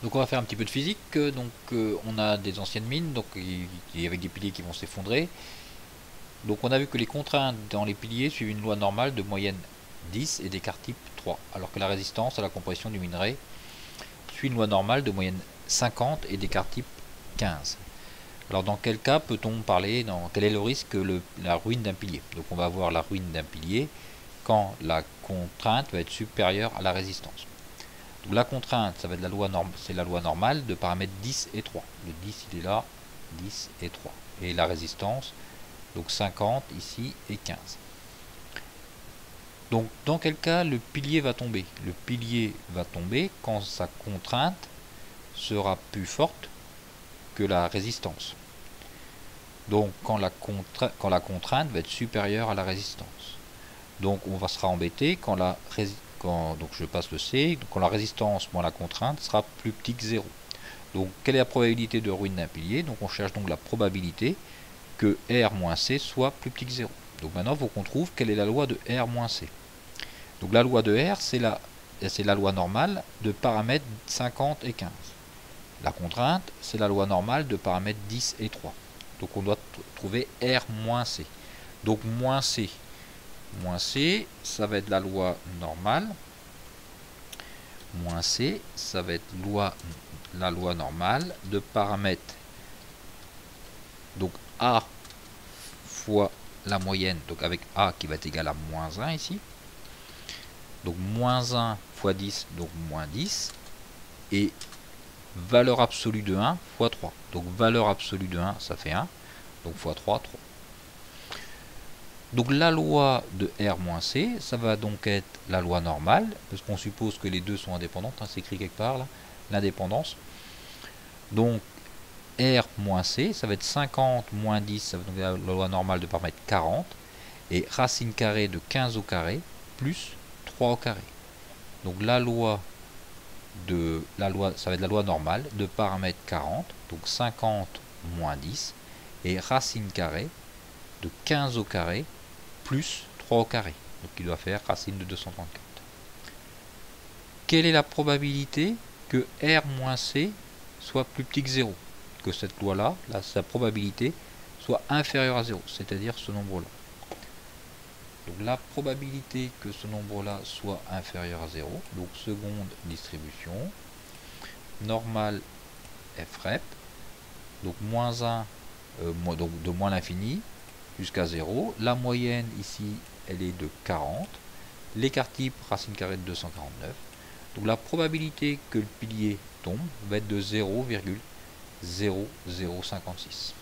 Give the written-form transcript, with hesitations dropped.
Donc on va faire un petit peu de physique. On a des anciennes mines, avec des piliers qui vont s'effondrer. Donc on a vu que les contraintes dans les piliers suivent une loi normale de moyenne 10 et d'écart type 3, alors que la résistance à la compression du minerai suit une loi normale de moyenne 50 et d'écart type 15. Alors dans quel cas peut-on parler, quel est le risque que la ruine d'un pilier? Donc on va voir la ruine d'un pilier quand la contrainte va être supérieure à la résistance. Donc la contrainte, ça va être c'est la loi normale de paramètres 10 et 3. Le 10 il est là, 10 et 3. Et la résistance, donc 50 ici et 15. Donc dans quel cas le pilier va tomber? Le pilier va tomber quand sa contrainte sera plus forte que la résistance. Donc quand la contrainte va être supérieure à la résistance. Donc on sera embêté donc je passe le C, quand la résistance moins la contrainte sera plus petit que 0. Donc quelle est la probabilité de ruine d'un pilier? Donc on cherche donc la probabilité que R moins C soit plus petit que 0. Donc maintenant il faut qu'on trouve quelle est la loi de R moins C. Donc la loi de R, c'est la loi normale de paramètres 50 et 15. La contrainte, c'est la loi normale de paramètres 10 et 3. Donc on doit trouver R moins C. Donc moins C, ça va être la loi normale. Moins C, ça va être la loi normale de paramètres. Donc A fois la moyenne, donc avec A qui va être égal à moins 1 ici. Donc moins 1 fois 10, donc moins 10. Et valeur absolue de 1 fois 3. Donc valeur absolue de 1, ça fait 1. Donc fois 3, 3. Donc la loi de R moins C, ça va donc être la loi normale, parce qu'on suppose que les deux sont indépendantes, hein, c'est écrit quelque part là, l'indépendance. Donc R moins C, ça va être 50 moins 10, ça va donc être la loi normale de paramètre 40, et racine carrée de 15 au carré, plus 3 au carré. Donc ça va être la loi normale de paramètre 40, donc 50 moins 10, et racine carrée de 15 au carré, plus 3 au carré. Donc il doit faire racine de 234. Quelle est la probabilité que R moins C soit plus petit que 0? Que cette loi-là, sa probabilité, soit inférieure à 0, c'est-à-dire ce nombre-là. Donc la probabilité que ce nombre-là soit inférieur à 0, donc seconde distribution, normale FREP, donc moins 1, donc de moins l'infini jusqu'à 0. La moyenne ici, elle est de 40. L'écart type, racine carrée de 249. Donc la probabilité que le pilier tombe va être de 0,0056.